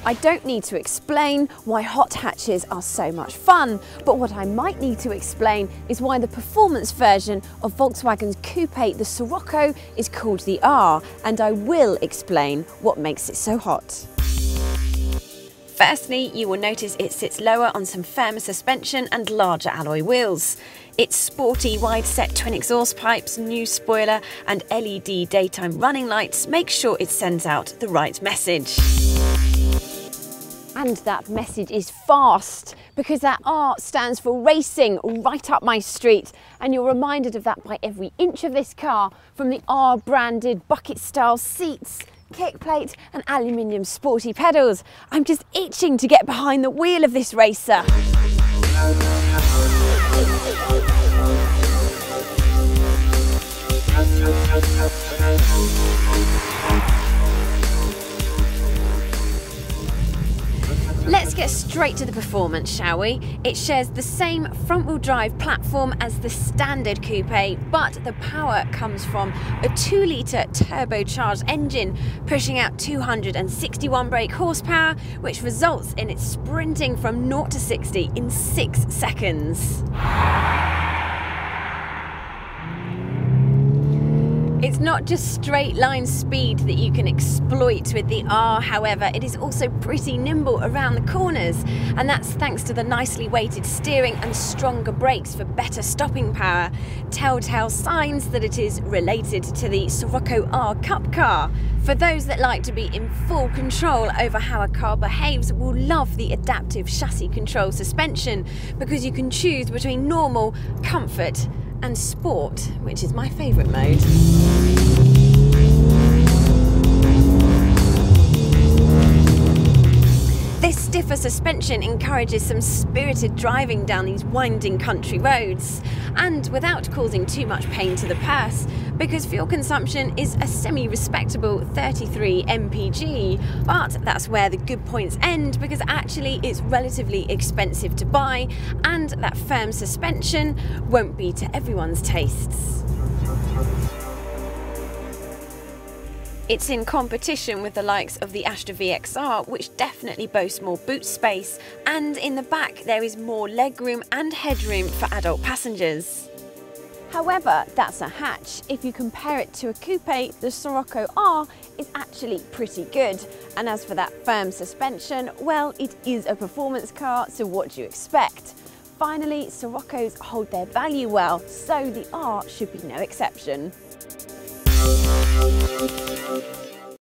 I don't need to explain why hot hatches are so much fun, but what I might need to explain is why the performance version of Volkswagen's coupe, the Scirocco, is called the R, and I will explain what makes it so hot. Firstly, you will notice it sits lower on some firmer suspension and larger alloy wheels. Its sporty wide-set twin exhaust pipes, new spoiler and LED daytime running lights make sure it sends out the right message. And that message is fast, because that R stands for racing right up my street, and you're reminded of that by every inch of this car, from the R branded bucket style seats, kick plate and aluminium sporty pedals. I'm just itching to get behind the wheel of this racer. Let's get straight to the performance, shall we? It shares the same front-wheel drive platform as the standard coupe, but the power comes from a 2-litre turbocharged engine, pushing out 261 brake horsepower, which results in it sprinting from 0 to 60 in 6 seconds. It's not just straight line speed that you can exploit with the R, however, it is also pretty nimble around the corners, and that's thanks to the nicely weighted steering and stronger brakes for better stopping power, telltale signs that it is related to the Scirocco R Cup car. For those that like to be in full control over how a car behaves, will love the adaptive chassis control suspension, because you can choose between normal, comfort and sport, which is my favourite mode. This stiffer suspension encourages some spirited driving down these winding country roads, and without causing too much pain to the purse, because fuel consumption is a semi-respectable 33 mpg, but that's where the good points end, because actually it's relatively expensive to buy, and that firm suspension won't be to everyone's tastes. It's in competition with the likes of the Astra VXR, which definitely boasts more boot space, and in the back there is more legroom and headroom for adult passengers. However, that's a hatch. If you compare it to a coupe, the Scirocco R is actually pretty good. And as for that firm suspension, well, it is a performance car, so what do you expect? Finally, Sciroccos hold their value well, so the R should be no exception.